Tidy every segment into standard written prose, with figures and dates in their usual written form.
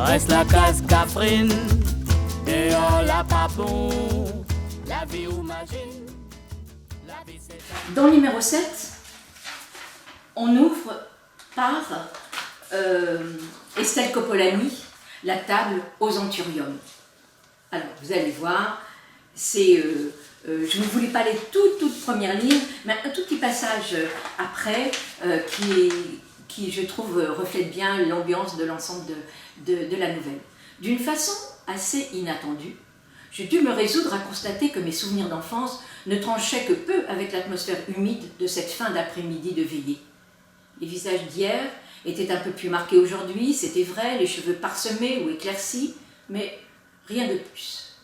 reste la case Catherine, et on l'a pas bon, la vie ou imagine, la vie c'est... Dans le numéro 7, on ouvre par Estelle Coppolani, La table aux anthuriums. Alors, vous allez voir, c'est... je ne voulais pas les toutes premières lignes, mais un tout petit passage après qui, je trouve, reflète bien l'ambiance de l'ensemble de la nouvelle. D'une façon assez inattendue, j'ai dû me résoudre à constater que mes souvenirs d'enfance ne tranchaient que peu avec l'atmosphère humide de cette fin d'après-midi de veillée. Les visages d'hier étaient un peu plus marqués aujourd'hui, c'était vrai, les cheveux parsemés ou éclaircis, mais rien de plus.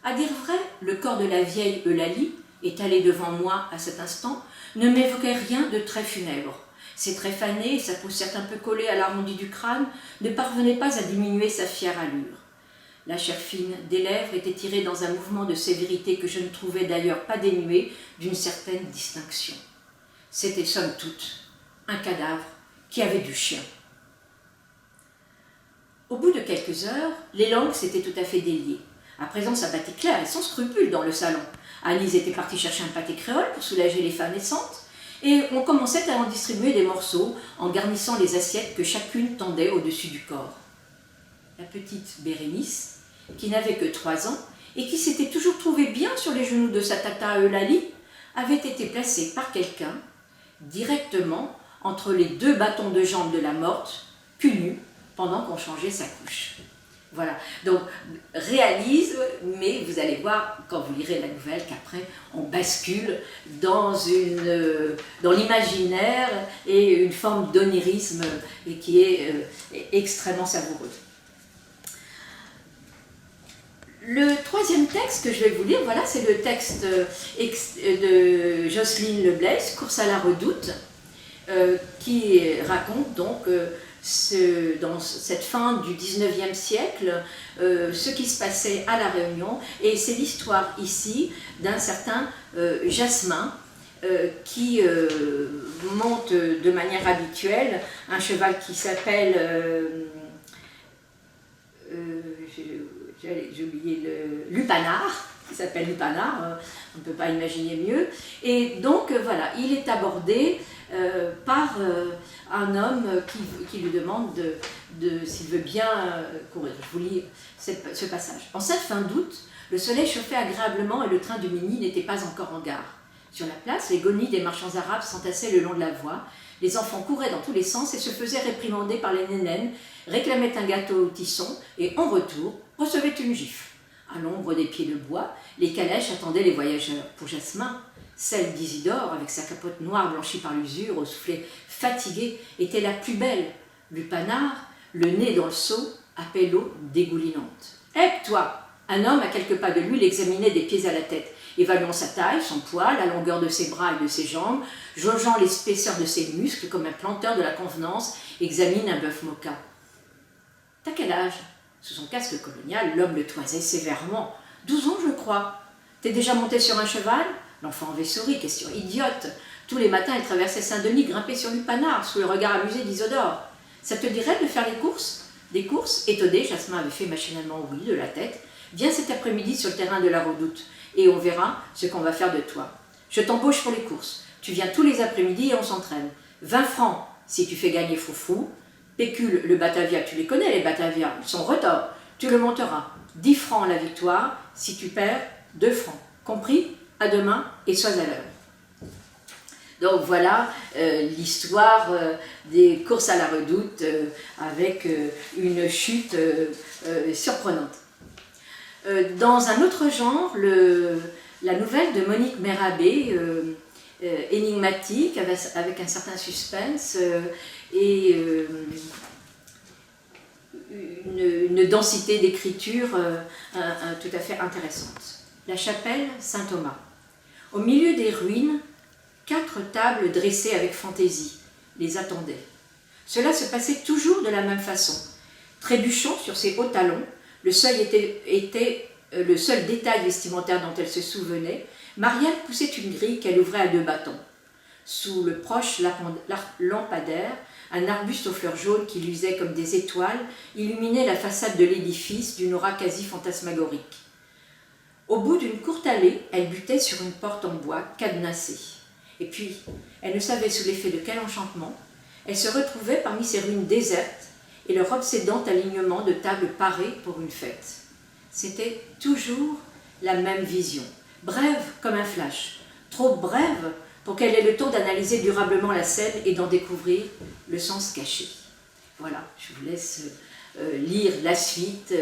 À dire vrai, le corps de la vieille Eulalie, étalé devant moi à cet instant, ne m'évoquait rien de très funèbre. Ses traits fanés, sa peau certes un peu collée à l'arrondi du crâne, ne parvenaient pas à diminuer sa fière allure. La chair fine des lèvres était tirée dans un mouvement de sévérité que je ne trouvais d'ailleurs pas dénué d'une certaine distinction. C'était somme toute un cadavre qui avait du chien. Au bout de quelques heures, les langues s'étaient tout à fait déliées. À présent, ça battait clair et sans scrupule dans le salon. Anise était partie chercher un pâté créole pour soulager les femmes naissantes, et on commençait à en distribuer des morceaux en garnissant les assiettes que chacune tendait au-dessus du corps. La petite Bérénice, qui n'avait que 3 ans et qui s'était toujours trouvée bien sur les genoux de sa tata Eulalie, avait été placée par quelqu'un directement entre les 2 bâtons de jambes de la morte, cul nu, pendant qu'on changeait sa couche. Voilà, donc réalisme, mais vous allez voir quand vous lirez la nouvelle qu'après on bascule dans l'imaginaire et une forme d'onirisme et qui est extrêmement savoureuse. Le 3e texte que je vais vous lire, voilà, c'est le texte de Jocelyne Leblaise, Course à la redoute, qui raconte donc dans cette fin du 19e siècle, ce qui se passait à La Réunion, et c'est l'histoire ici d'un certain Jasmin qui monte de manière habituelle un cheval qui s'appelle, j'ai oublié, Lupanar, qui s'appelle Lupanar, on ne peut pas imaginer mieux, et donc voilà, il est abordé par un homme qui lui demande s'il veut bien courir. Je vous lis ce passage. En cette fin d'août, le soleil chauffait agréablement et le train du Mini n'était pas encore en gare. Sur la place, les gonis des marchands arabes s'entassaient le long de la voie. Les enfants couraient dans tous les sens et se faisaient réprimander par les nénènes, réclamaient un gâteau au tisson et, en retour, recevaient une gifle. À l'ombre des pieds de bois, les calèches attendaient les voyageurs. Pour Jasmin, celle d'Isidore, avec sa capote noire blanchie par l'usure, au soufflet fatigué, était la plus belle. Lupanar, le nez dans le seau, appelait l'eau dégoulinante. « Hé, toi !» Un homme, à quelques pas de lui, l'examinait des pieds à la tête, évaluant sa taille, son poids, la longueur de ses bras et de ses jambes, jaugeant l'épaisseur de ses muscles comme un planteur de la convenance examine un bœuf moka. « T'as quel âge ?» Sous son casque colonial, l'homme le toisait sévèrement. « 12 ans, je crois. T'es déjà monté sur un cheval ?» L'enfant avait souri, question idiote. Tous les matins, il traversait Saint-Denis, grimpé sur Lupanar, sous le regard amusé d'Isidore. « Ça te dirait de faire les courses ?» Des courses, étonné, Jasmin avait fait machinalement oui de la tête. « Viens cet après-midi sur le terrain de la Redoute, et on verra ce qu'on va faire de toi. Je t'embauche pour les courses. Tu viens tous les après-midi et on s'entraîne. 20 francs si tu fais gagner Foufou. Pécule, le Batavia, tu les connais les Batavia, ils sont retors. Tu le monteras. 10 francs la victoire, si tu perds, 2 francs. Compris ? À demain et sois à l'heure. » Donc voilà l'histoire des courses à la redoute avec une chute surprenante. Dans un autre genre, la nouvelle de Monique Mérabé, énigmatique, avec un certain suspense et une densité d'écriture tout à fait intéressante. La chapelle Saint-Thomas. Au milieu des ruines, 4 tables dressées avec fantaisie les attendaient. Cela se passait toujours de la même façon. Trébuchant sur ses hauts talons, le seuil était le seul détail vestimentaire dont elle se souvenait, Marielle poussait une grille qu'elle ouvrait à 2 bâtons. Sous le proche lampadaire, Un arbuste aux fleurs jaunes qui luisaient comme des étoiles illuminait la façade de l'édifice d'une aura quasi fantasmagorique. Au bout d'une courte allée, elle butait sur une porte en bois cadenassée. Et puis, elle ne savait sous l'effet de quel enchantement, elle se retrouvait parmi ces ruines désertes et leur obsédant alignement de tables parées pour une fête. C'était toujours la même vision, brève comme un flash, trop brève pour qu'elle ait le temps d'analyser durablement la scène et d'en découvrir le sens caché. Voilà, je vous laisse lire la suite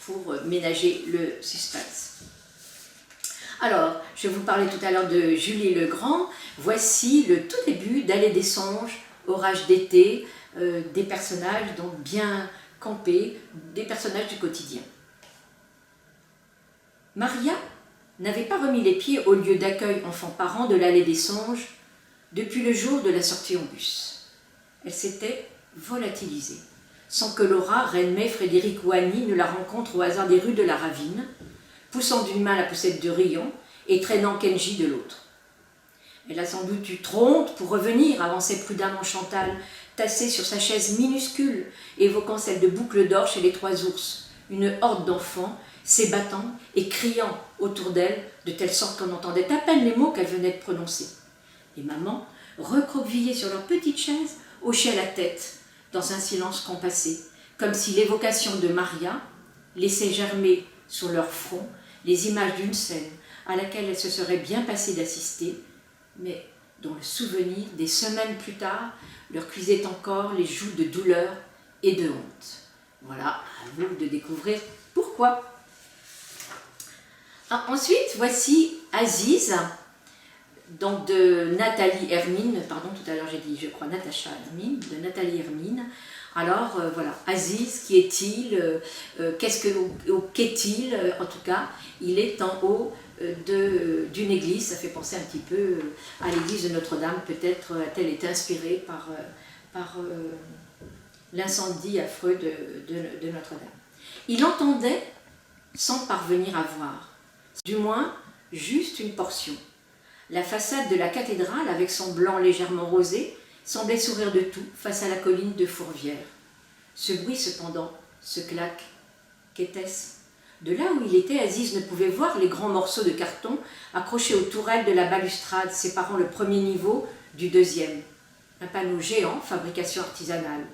pour ménager le suspense. Alors, je vous parlais tout à l'heure de Julie Legrand. Voici le tout début d'Allée des songes, Orage d'été, des personnages donc bien campés, des personnages du quotidien. Maria n'avait pas remis les pieds au lieu d'accueil enfants-parents de l'Allée des songes depuis le jour de la sortie en bus. Elle s'était volatilisée, sans que Laura, Reine-May, Frédéric ou Annie ne la rencontrent au hasard des rues de la Ravine, poussant d'une main la poussette de Rion et traînant Kenji de l'autre. Elle a sans doute eu trop honte pour revenir, avançait prudemment Chantal, tassée sur sa chaise minuscule, évoquant celle de Boucle d'Or chez les Trois Ours, une horde d'enfants s'ébattant et criant autour d'elle, de telle sorte qu'on entendait à peine les mots qu'elle venait de prononcer. Les mamans, recroquevillées sur leur petite chaise, hochaient la tête, dans un silence compassé, comme si l'évocation de Maria laissait germer sur leur front les images d'une scène à laquelle elles se seraient bien passées d'assister, mais dont le souvenir, des semaines plus tard, leur cuisait encore les joues de douleur et de honte. Voilà, à vous de découvrir pourquoi. Ensuite, voici Aziz, donc de Nathalie Hermine, pardon, tout à l'heure j'ai dit, je crois, Natacha Hermine, de Nathalie Hermine. Alors, voilà, Aziz, qui est-il, qu'est-il, en tout cas, il est en haut d'une église, ça fait penser un petit peu à l'église de Notre-Dame, peut-être a-t-elle été inspirée par l'incendie affreux de Notre-Dame. Il entendait sans parvenir à voir, du moins juste une portion. La façade de la cathédrale, avec son blanc légèrement rosé, semblait sourire de tout face à la colline de Fourvière. Ce bruit cependant, ce claque, qu'était-ce ? De là où il était, Aziz ne pouvait voir les grands morceaux de carton accrochés aux tourelles de la balustrade séparant le premier niveau du deuxième. Un panneau géant, fabrication artisanale.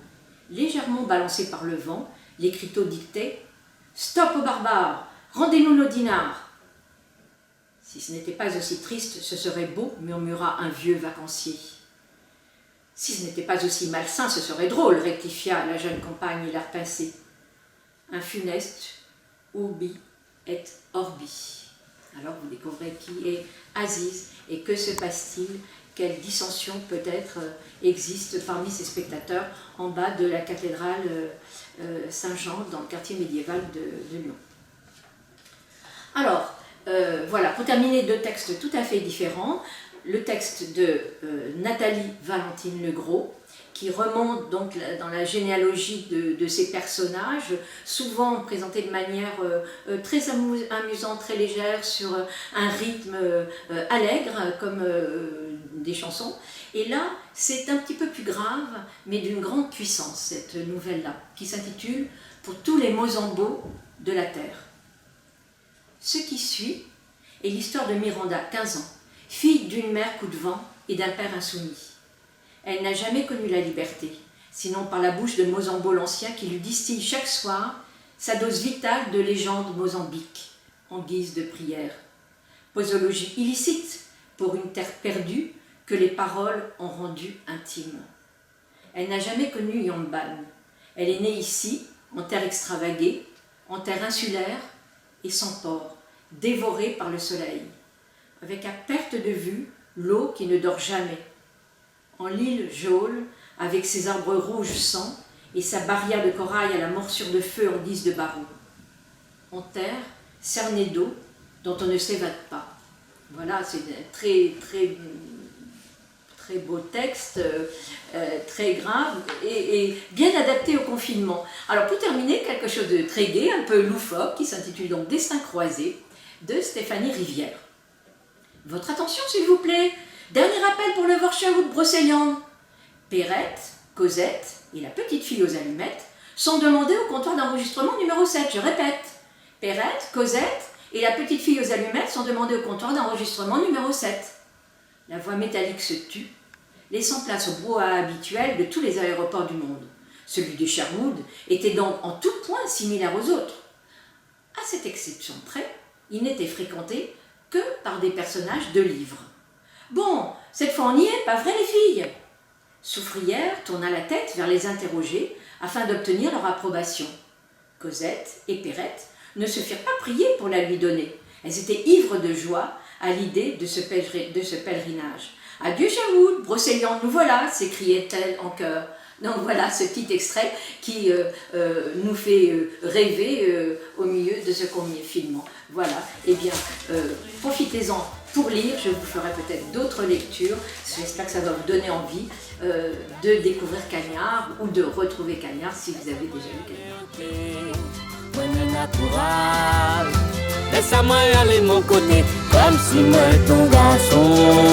Légèrement balancé par le vent, l'écriteau dictait « Stop aux barbares, rendez-nous nos dinars !» Si ce n'était pas aussi triste, ce serait beau, murmura un vieux vacancier. Si ce n'était pas aussi malsain, ce serait drôle, rectifia la jeune compagne l'air pincé. Un funeste urbi et orbi. Alors vous découvrez qui est Aziz et que se passe-t-il, quelle dissension peut-être existe parmi ces spectateurs en bas de la cathédrale Saint-Jean dans le quartier médiéval de Lyon. Alors, voilà, pour terminer, deux textes tout à fait différents. Le texte de Nathalie Valentine Legros, qui remonte donc dans la généalogie de ces personnages, souvent présentés de manière très amusante, très légère, sur un rythme allègre, comme des chansons. Et là, c'est un petit peu plus grave, mais d'une grande puissance, cette nouvelle-là, qui s'intitule « Pour tous les Mozambos de la Terre ». Ce qui suit est l'histoire de Miranda, 15 ans, fille d'une mère coup de vent et d'un père insoumis. Elle n'a jamais connu la liberté, sinon par la bouche de Mozambo l'Ancien qui lui distille chaque soir sa dose vitale de légende mozambique, en guise de prière. Posologie illicite pour une terre perdue que les paroles ont rendue intime. Elle n'a jamais connu Yamban. Elle est née ici, en terre extravaguée, en terre insulaire et sans port, dévorée par le soleil, avec à perte de vue l'eau qui ne dort jamais. En l'île Jaule, avec ses arbres rouges sang et sa barrière de corail à la morsure de feu en guise de barreau. En terre, cernée d'eau, dont on ne s'évade pas. Voilà, c'est un très beau texte, très grave et bien adapté au confinement. Alors pour terminer, quelque chose de très gai, un peu loufoque, qui s'intitule donc Destin croisé, de Stéphanie Rivière. Votre attention s'il vous plaît, Dernier appel pour le Vorschau de Brocéliande. Perrette, Cosette et la petite fille aux allumettes sont demandées au comptoir d'enregistrement numéro 7. Je répète, Perrette, Cosette et la petite fille aux allumettes sont demandées au comptoir d'enregistrement numéro 7. La voix métallique se tut, laissant place au brouhaha habituel de tous les aéroports du monde. Celui de Sherwood était donc en tout point similaire aux autres. À cette exception près, il n'était fréquenté que par des personnages de livres. Bon, cette fois on y est, pas vrai les filles? Soufrière tourna la tête vers les interrogés afin d'obtenir leur approbation. Cosette et Perrette ne se firent pas prier pour la lui donner. Elles étaient ivres de joie à l'idée de ce pèlerinage. « Adieu Sherwood, Brocéliande, nous voilà !» s'écriait-elle en chœur. Donc voilà ce petit extrait qui nous fait rêver au milieu de ce confinement. Voilà, eh bien, profitez-en pour lire, je vous ferai peut-être d'autres lectures. J'espère que ça va vous donner envie de découvrir Cagnard ou de retrouver Cagnard si vous avez déjà lu Cagnard. Laisse-moi aller de mon côté, comme si moi ton garçon.